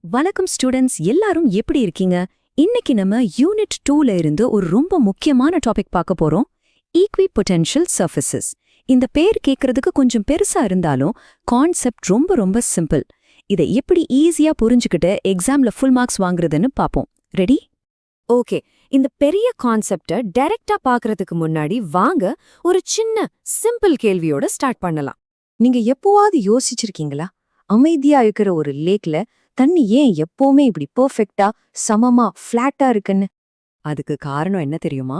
வணக்கம் ஸ்டூடெண்ட்ஸ், எல்லாரும் எப்படி இருக்கீங்க? இன்னைக்கு நம்ம யூனிட் 2ல இருந்து ஒரு ரொம்ப முக்கியமான டாபிக் பார்க்க போறோம். ஈக்விபொட்டென்ஷியல் சர்ஃபேசஸ். இந்த பேர் கேட்கறதுக்கு கொஞ்சம் பெருசா இருந்தாலும் கான்செப்ட் ரொம்ப ரொம்ப சிம்பிள். இதை எப்படி ஈஸியா புரிஞ்சுக்கிட்டு எக்ஸாம்ல ஃபுல் மார்க்ஸ் வாங்குறதுன்னு பாப்போம். ரெடி? ஓகே, இந்த பெரிய கான்செப்ட டைரக்டா பாக்குறதுக்கு முன்னாடி வாங்க ஒரு சின்ன சிம்பிள் கேள்வியோட ஸ்டார்ட் பண்ணலாம். நீங்க எப்போவாவது யோசிச்சிருக்கீங்களா? அமைதியா இருக்கிற ஒரு லேக்ல தண்ணி ஏன் எப்பவுமே இப்படி பெர்ஃபெக்ட்டா சமமா ஃப்ளாட்டா இருக்குன்னு? அதுக்கு காரணம் என்ன தெரியுமா?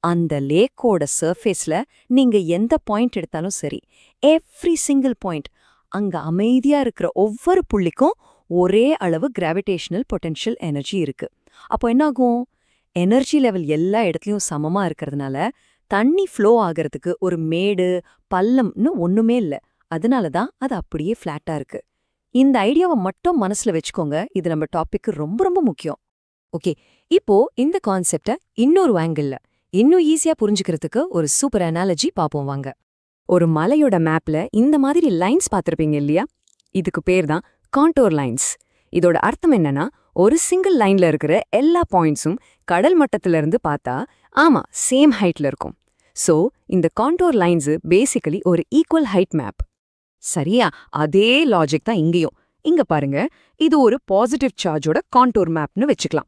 அந்த லேக்கோட சர்ஃபேஸ்ல நீங்க எந்த பாயிண்ட் எடுத்தாலும் சரி, எவ்ரி சிங்கிள் பாயிண்ட், அங்க அமைதியா இருக்கிற ஒவ்வொரு புள்ளிக்கும் ஒரே அளவு கிராவிடேஷனல் பொட்டென்ஷியல் எனர்ஜி இருக்கு. அப்போ என்னாகும்? எனர்ஜி லெவல் எல்லா இடத்துலயும் சமமா இருக்கிறதுனால தண்ணி ஃப்ளோ ஆகிறதுக்கு ஒரு மேடு பள்ளம்னு ஒண்ணுமே இல்ல. அதனால தான் அது அப்படியே ஃப்ளாட்டா இருக்கு. இந்த ஐடியாவை மட்டும் மனசுல வச்சுக்கோங்க. இது நம்ம டாபிக்கு ரொம்ப ரொம்ப முக்கியம். ஓகே, இப்போ இந்த கான்செப்ட இன்னொரு ஆங்கிள்ல இன்னும் ஈஸியா புரிஞ்சுக்கிறதுக்கு ஒரு சூப்பர் அனாலஜி பாப்போம் வாங்க. ஒரு மலையோட மேப்ல இந்த மாதிரி லைன்ஸ் பார்த்திருப்பீங்க இல்லையா? இதுக்கு பேர் தான் கான்டோர் லைன்ஸ். இதோட அர்த்தம் என்னன்னா, ஒரு சிங்கிள் லைன்ல இருக்கிற எல்லா பாயிண்ட்ஸும் கடல் மட்டத்துல இருந்து பார்த்தா ஆமா சேம் ஹைட்ல இருக்கும். சோ இந்த கான்டோர் லைன்ஸ் பேசிக்கலி ஒரு ஈக்குவல் ஹைட் மேப். சரியா, அதே லாஜிக் தான் இங்கேயும். இங்க பாருங்க, இது ஒரு பாசிட்டிவ் சார்ஜோட கான்டோர் மேப்னு வச்சுக்கலாம்.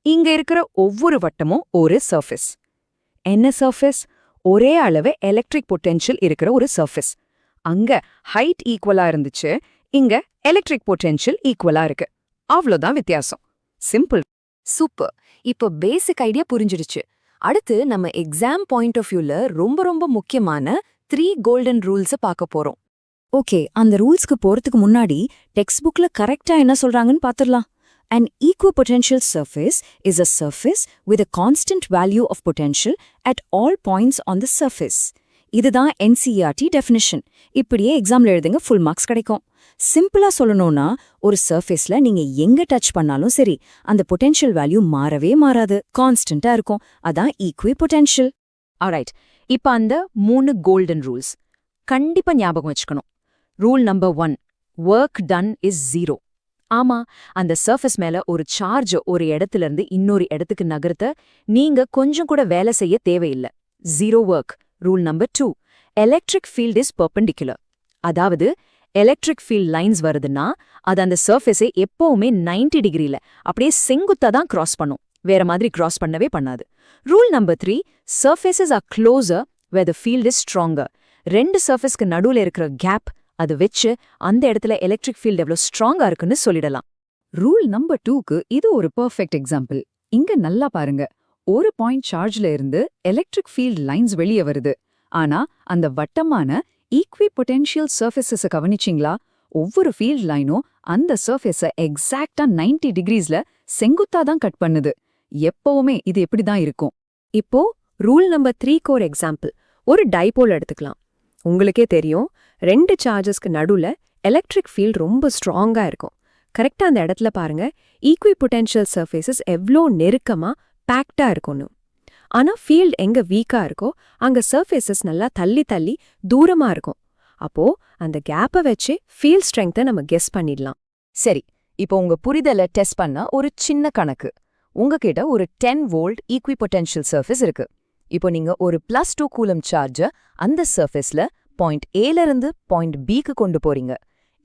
இங்க இருக்கிற ஒவ்வொரு வட்டமும் ஒரு சர்ஃபேஸ். என்ன சர்ஃபேஸ்? ஒரே அளவு எலக்ட்ரிக் பொட்டென்ஷியல் இருக்கிற ஒரு சர்ஃபேஸ். அங்க ஹைட் ஈக்குவலா இருந்துச்சு, இங்க எலக்ட்ரிக் பொட்டென்ஷியல் ஈக்குவலா இருக்கு. அவ்வளோதான் வித்தியாசம். சிம்பிள். சூப்பர். இப்போ பேசிக் ஐடியா புரிஞ்சிடுச்சு. அடுத்து நம்ம எக்ஸாம் பாயிண்ட் ஆஃப் வியூல ரொம்ப ரொம்ப முக்கியமான 3 கோல்டன் ரூல்ஸை பார்க்க போறோம். ஓகே, அந்த ரூல்ஸ்க்கு போறதுக்கு முன்னாடி டெக்ஸ்ட் புக்ல கரெக்டா என்ன சொல்றாங்கன்னு பாத்துடலாம். An equipotential surface is a surface with a constant value of potential at all points on the surface. இதுதான் NCERT definition. இப்படியே எக்ஸாம்ல எழுதுங்க, ஃபுல் மார்க்ஸ் கிடைக்கும். சிம்பிளா சொல்லணும்னா, ஒரு சர்ஃபேஸ்ல நீங்க எங்க டச் பண்ணாலும் சரி, அந்த பொட்டென்ஷியல் வேல்யூ மாறவே மாறாது, கான்ஸ்டன்டா இருக்கும். அதான் ஈக்விபொட்டென்ஷியல். ஆல்ரைட், இப்ப அந்த 3 கோல்டன் ரூல்ஸ் கண்டிப்பா ஞாபகம் வச்சுக்கணும். Rule number 1, work done is 0. ஆமா, அந்த சர்ஃபேஸ் மேல ஒரு சார்ஜ் ஒரு இடத்துல இருந்து இன்னொரு இடத்துக்கு நகர்த்த நீங்க கொஞ்சம் கூட வேலை செய்ய தேவையில்லை. 0 work. Rule number 2, electric field is perpendicular. அதாவது எலக்ட்ரிக் ஃபீல்ட் லைன்ஸ் வருதுன்னா அது அந்த சர்ஃபேஸை எப்பவுமே 90 டிகிரில அப்படியே செங்குத்தா தான் கிராஸ் பண்ணும், வேற மாதிரி கிராஸ் பண்ணவே பண்ணாது. Rule number 3, surfaces are closer where the field is stronger. 2 சர்ஃபேஸ்க்கு நடுவுல இருக்கிற கேப் அது வச்சு அந்த இடத்துல எலக்ட்ரிக் ஃபீல்ட் எவ்வளவு ஸ்ட்ராங்கா இருக்குன்னு சொல்லிடலாம். ரூல் நம்பர் 2க்கு இது ஒரு பெர்ஃபெக்ட் எக்ஸாம்பிள். இங்க நல்லா பாருங்க, ஒரு பாயிண்ட் சார்ஜ்ல இருந்து எலக்ட்ரிக் ஃபீல்ட் லைன்ஸ் வெளியே வருது. ஆனா அந்த வட்டமான ஈக்விபொட்டென்ஷியல் சர்ஃபேசஸை கவனிச்சிங்களா? ஒவ்வொரு ஃபீல்ட் லைனும் அந்த சர்ஃபேஸை எக்ஸாக்டா 90 டிகிரிஸ்ல செங்குத்தா தான் கட் பண்ணுது. எப்பவுமே இது எப்படிதான் இருக்கும். இப்போ ரூல் நம்பர் 3க்கு ஒரு எக்ஸாம்பிள். ஒரு டைபோல் எடுத்துக்கலாம். உங்களுக்கே தெரியும், 2 சார்ஜஸ்க்கு நடுவுல எலக்ட்ரிக் ஃபீல்ட் ரொம்ப ஸ்ட்ராங்கா இருக்கும். கரெக்டா அந்த இடத்துல பாருங்க, ஈக்விபொட்டென்ஷியல் சர்ஃபேசஸ் எவ்வளோ நெருக்கமா பேக்டா இருக்கும்னு. ஆனா ஃபீல்ட் எங்க வீக்கா இருக்கோ அங்க சர்ஃபேசஸ் நல்லா தள்ளி தள்ளி தூரமா இருக்கும். அப்போ அந்த கேப்பை வச்சு ஃபீல்ட் ஸ்ட்ரெங்த்தை நம்ம கெஸ் பண்ணிடலாம். சரி, இப்போ உங்க புரிதலை டெஸ்ட் பண்ண ஒரு சின்ன கணக்கு. உங்ககிட்ட ஒரு 10 வோல்ட் ஈக்விபொட்டென்ஷியல் சர்ஃபேஸ் இருக்கு. இப்போ நீங்க ஒரு +2 கூலம் சார்ஜ அந்த சர்ஃபேஸ்ல பாயிண்ட் ஏல இருந்து பாயிண்ட் பிக்கு கொண்டு போறீங்க.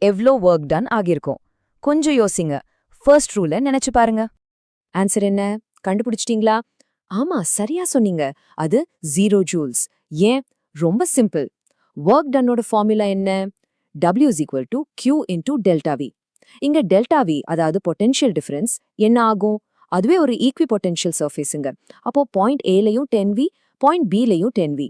எவ்ளோ ஒர்க் டன் ஆகியிருக்கும்? கொஞ்சம் யோசிங்க. ஃபர்ஸ்ட் ரூலை நினைச்சு பாருங்க. ஆன்சர் என்ன? கண்டுபிடிச்சிட்டீங்களா? ஆமா, சரியா சொன்னீங்க. அது 0 ஜூல்ஸ். ஏன்? ரொம்ப சிம்பிள். ஒர்க் டன்னோட ஃபார்முலா என்ன? W = Q × ΔV. இங்க ΔV அதாவது பொட்டென்ஷியல் டிஃபரன்ஸ் என்ன ஆகும்? அதுவே ஒரு ஈக்விபொட்டென்ஷியல் சர்ஃபேஸுங்க. அப்போ பாயிண்ட் ஏலையும் 10V, பாயிண்ட் பிலையும் 10V,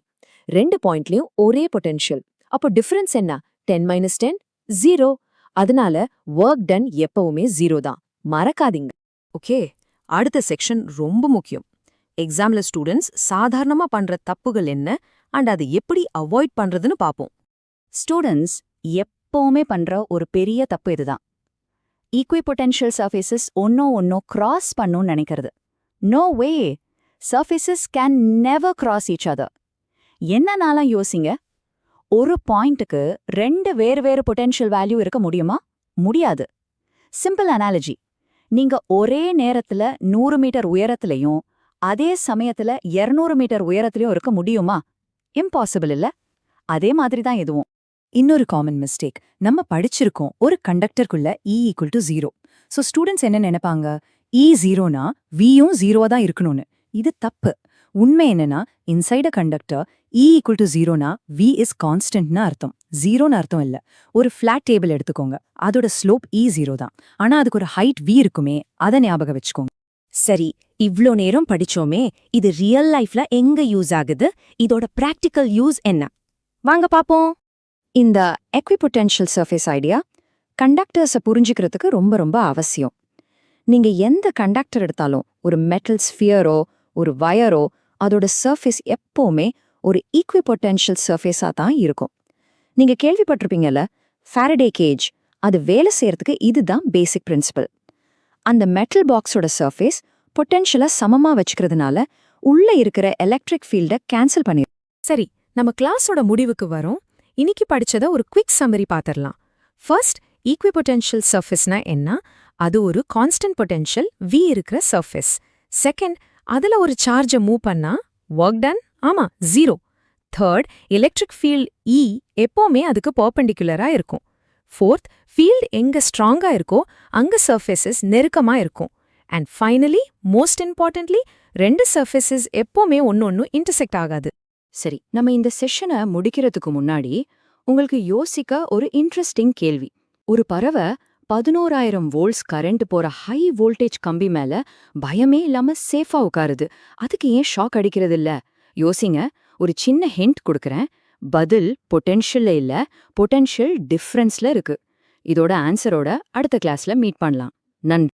2 பாயிண்ட்லயும் ஒரே பொட்டென்ஷியல். அப்போ டிஃபரன்ஸ் என்ன? 10 - 10 0. அதனால ஒர்க் டன் எப்பவுமே 0 தான். மறக்காதீங்க. ஓகே, அடுத்த செக்ஷன் ரொம்ப முக்கியம். எக்ஸாம்ல ஸ்டூடெண்ட்ஸ் சாதாரணமா பண்ற தப்புகள் என்ன அண்ட் அது எப்படி அவாய்ட் பண்றதுன்னு பாப்போம். ஸ்டூடெண்ட்ஸ் எப்பவுமே பண்ற ஒரு பெரிய தப்பு இதுதான். ஈக்விபொட்டென்ஷியல் சர்ஃபேசஸ் ஒன்னோ கிராஸ் பண்ணும் நினைக்கிறது. No way, surfaces can never cross each other. என்னன்னாலும் யோசிங்க, ஒரு பாயிண்ட்டுக்கு 2 வேறு வேறு பொட்டென்ஷியல் வேல்யூ இருக்க முடியுமா? முடியாது. Simple analogy. நீங்க ஒரே நேரத்துல 100 மீட்டர் உயரத்திலையும் அதே சமயத்துல 200 மீட்டர் உயரத்திலையும் இருக்க முடியுமா? இம்பாசிபிள் இல்ல? அதே மாதிரி தான் இதுவும். இன்னொரு காமன் மிஸ்டேக், நம்ம படிச்சிருக்கோம் ஒரு கண்டக்டருக்குள்ள E equal to 0. So students என்ன நினைப்பாங்க, E 0னா Vயும் 0 தான் இருக்கணும்னு. இது தப்பு. உண்மை என்னன்னா, inside a conductor E equal to 0னா V இஸ் கான்ஸ்டன்ட்னு அர்த்தம், 0ன்னு அர்த்தம் இல்ல. ஒரு ஃபிளாட் டேபிள் எடுத்துக்கோங்க, அதோட ஸ்லோப் E 0 தான். ஆனா அதுக்கு ஒரு ஹைட் V இருக்குமே, அதை ஞாபகம் வச்சுக்கோங்க. சரி, இவ்ளோ நேரம் படிச்சோமே, இது ரியல் லைஃப்ல எங்க யூஸ் ஆகுது? இதோட பிராக்டிக்கல் யூஸ் என்ன? வாங்க பாப்போம். இந்த எக்விபொட்டென்ஷியல் சர்ஃபேஸ் ஐடியா கண்டக்டர்ஸை புரிஞ்சுக்கிறதுக்கு ரொம்ப ரொம்ப அவசியம். நீங்க எந்த கண்டக்டர் எடுத்தாலும், ஒரு மெட்டல் ஸ்பியரோ ஒரு வயரோ, அதோட சர்ஃபேஸ் எப்பவுமே ஒரு ஈக்விபொட்டென்ஷியல் சர்ஃபேஸா தான் இருக்கும். நீங்க கேள்விப்பட்டிருப்பீங்கல்ல, ஃபாரடே கேஜ். அது வேலை செய்யறதுக்கு இதுதான் பேசிக் பிரின்சிபல். அந்த மெட்டல் பாக்ஸோட சர்ஃபேஸ் பொட்டென்ஷியலா சமமா வச்சுக்கிறதுனால உள்ள இருக்கிற எலக்ட்ரிக் ஃபீல்டை கேன்சல் பண்ணி. சரி, நம்ம கிளாஸோட முடிவுக்கு வரோம். இன்னைக்கு படிச்சத ஒரு குவிக் சம்மரி பாத்திரலாம். ஃபர்ஸ்ட், ஈக்விபொட்டென்ஷியல் சர்ஃபேஸ்னா என்ன? அது ஒரு கான்ஸ்டன்ட் பொட்டென்ஷியல் V இருக்கிற சர்ஃபேஸ். செகண்ட், அதுல ஒரு சார்ஜை மூவ் பண்ணா ஒர்க் டன், ஆமா 0. தேர்ட், எலக்ட்ரிக் ஃபீல்ட் E எப்பவுமே அதுக்கு பெர்பெண்டிகுலரா இருக்கும். ஃபோர்த், ஃபீல்ட் எங்க ஸ்ட்ராங்கா இருக்கோ அங்க சர்ஃபேசஸ் நெருக்கமா இருக்கும். அண்ட் ஃபைனலி, மோஸ்ட் இம்பார்ட்டன்ட்லி, ரெண்டு சர்ஃபேசஸ் எப்பவுமே ஒன்னொன்னு இன்டர்செக்ட் ஆகாது. சரி, நம்ம இந்த செஷனை முடிக்கிறதுக்கு முன்னாடி உங்களுக்கு யோசிக்க ஒரு இன்ட்ரெஸ்டிங் கேள்வி. ஒரு பறவை 11,000 வோல்ட்ஸ் கரண்ட் போற ஹை வோல்டேஜ் கம்பி மேல பயமே இல்லாம சேஃபா உட்காருது. அதுக்கு ஏன் ஷாக் அடிக்கிறது இல்ல? யோசிங்க. ஒரு சின்ன ஹிண்ட் கொடுக்கறேன். பதில் பொட்டென்ஷியல்ல இல்ல, பொட்டென்ஷியல் டிஃபரன்ஸ்ல இருக்கு. இதோட ஆன்சரோட அடுத்த கிளாஸ்ல மீட் பண்ணலாம். நன்றி.